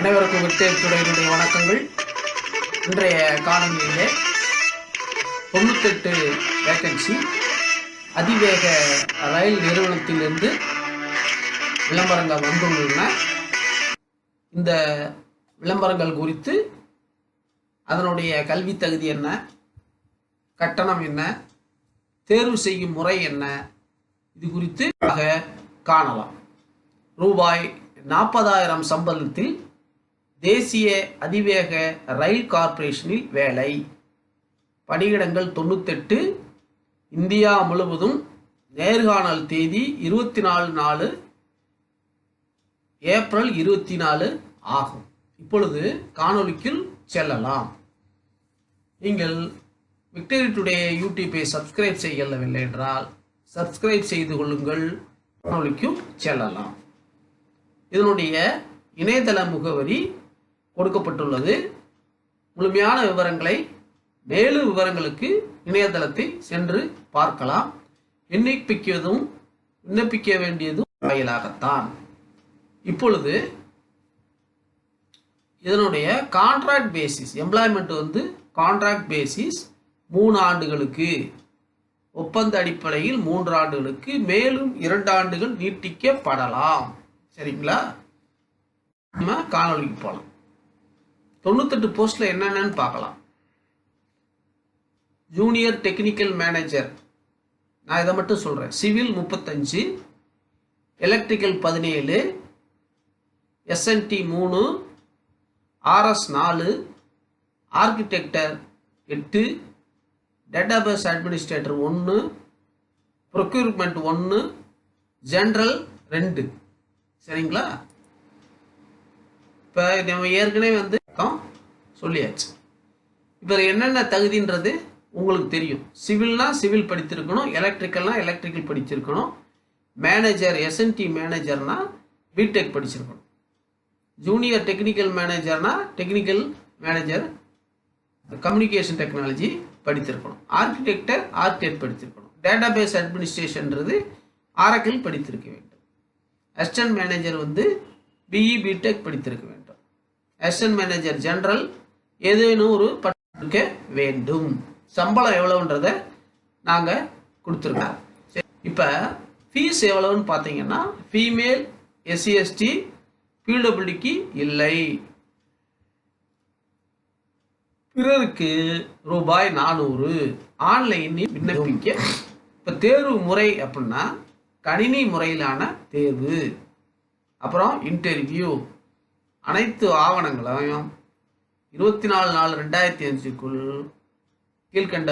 அனைவருக்கும் விட்டேற்றுடைய வணக்கங்கள். இன்றைய காணொலியிலே 98 வேக்கன்சி அதிவேக ரயில் நிறுவனத்திலிருந்து விளம்பரங்கள் வந்துள்ளன. இந்த விளம்பரங்கள் குறித்து அதனுடைய கல்வி தகுதி என்ன, கட்டணம் என்ன, தேர்வு செய்யும் முறை என்ன, இது குறித்து காணலாம். ரூபாய் 40,000 சம்பளத்தில் தேசிய அதிவேக ரயில் கார்ப்பரேஷனில் வேலை. பணியிடங்கள் 98. இந்தியா முழுவதும். நேர்காணல் தேதி 24 ஏப்ரல் 24 ஆகும். இப்பொழுது காணொலிக்குள் செல்லலாம். நீங்கள் விக்டரி டுடே யூடியூப்பை சப்ஸ்கிரைப் செய்யவில்லை என்றால் சப்ஸ்கிரைப் செய்து கொள்ளுங்கள். காணொலிக்கும் செல்லலாம். இதனுடைய இணையதள முகவரி கொடுக்கப்பட்டுள்ளது. முழுமையான விவரங்களை மேலும் விவரங்களுக்கு இணையதளத்தை சென்று பார்க்கலாம். விண்ணப்பிக்க வேண்டியதும் வாயிலாகத்தான். இப்பொழுது இதனுடைய contract basis, employment contract basis 3 ஆண்டுகளுக்கு, ஒப்பந்த அடிப்படையில் 3 ஆண்டுகளுக்கு, மேலும் 2 ஆண்டுகள் நீட்டிக்கப்படலாம். சரிங்களா? நம்ம காணொலிக்கு போகலாம். 98 போஸ்ட்ல என்னென்னு பார்க்கலாம். ஜூனியர் டெக்னிக்கல் மேனேஜர், நான் இதை மட்டும் சொல்றேன். Civil 35, electrical 17, SNT 3, RS 4, architecture 8, database administrator 1, procurement 1, general 2. சரிங்களா? இப்போ நம்ம ஏற்கனவே சொல்லியாச்சு. இப்போ என்னென்ன தகுதின்றது உங்களுக்கு தெரியும். சிவில்னா சிவில் படித்திருக்கணும், எலக்ட்ரிக்கல்னா எலக்ட்ரிக்கல் படிச்சிருக்கணும், மேனேஜர் SNT மேனேஜர்னா பிடெக் படிச்சிருக்கணும், ஜூனியர் டெக்னிக்கல் மேனேஜர்னா டெக்னிக்கல் மேனேஜர் கம்யூனிகேஷன் டெக்னாலஜி படித்திருக்கணும், ஆர்கிடெக்ட் படித்திருக்கணும், டேட்டாபேஸ் அட்மினிஸ்ட்ரேஷன்றது ஆரக்கிள் படித்திருக்க வேண்டும், அசிஸ்டன்ட் மேனேஜர் BE பிடெக் படித்திருக்க வேண்டும், அசிஸ்டன்ட் மேனேஜர் ஜெனரல் ஏதேனும் ஒரு படிக்க வேண்டும். சம்பளம் எவ்வளவுன்றதை நாங்கள் கொடுத்துருக்கோம். இப்போ ஃபீஸ் எவ்வளவுன்னு பார்த்தீங்கன்னா, ஃபீமேல் SC ST PWDக்கு இல்லை, பிறருக்கு ரூபாய் 400. ஆன்லைனில் விண்ணப்பிக்க. இப்போ தேர்வு முறை அப்படின்னா கணினி முறையிலான தேர்வு, அப்புறம் இன்டர்வியூ. அனைத்து ஆவணங்களையும் 24/4/2005க்குள் கீழ்கண்ட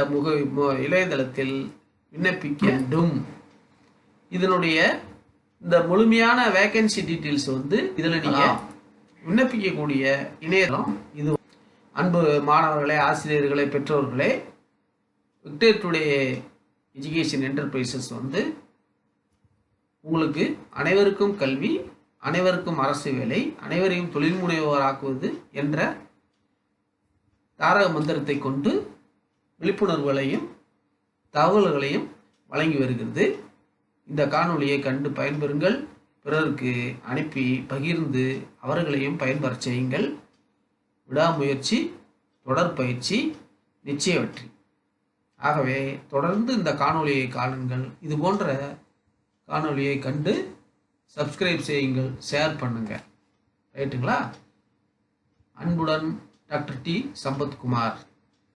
இணையதளத்தில் விண்ணப்பிக்க வேண்டும். இதனுடைய இந்த முழுமையான வேகன்சி டீட்டெயில்ஸ் இதில் நீங்கள் விண்ணப்பிக்கக்கூடிய இணையதளம் இது. அன்பு மாணவர்களே, ஆசிரியர்களே, பெற்றோர்களே, விக்டரி டுடே எஜுகேஷன் என்டர்பிரைசஸ் உங்களுக்கு அனைவருக்கும் கல்வி, அனைவருக்கும் அரசு வேலை, அனைவரையும் தொழில் முனைவோராக்குவது என்ற தாரக மந்திரத்தை கொண்டு விழிப்புணர்வுகளையும் தகவல்களையும் வழங்கி வருகிறது. இந்த காணொலியை கண்டு பயன்பெறுங்கள். பிறருக்கு அனுப்பி பகிர்ந்து அவர்களையும் பயன்பெற செய்யுங்கள். விடாமுயற்சி, தொடர் பயிற்சி, நிச்சய வெற்றி. ஆகவே தொடர்ந்து இந்த காணொலியை காணுங்கள். இது போன்ற காணொலியை கண்டு சப்ஸ்கிரைப் செய்யுங்கள், ஷேர் பண்ணுங்க. ரைட்டுங்களா? அன்புடன் டாக்டர் T. சம்பத்குமார்.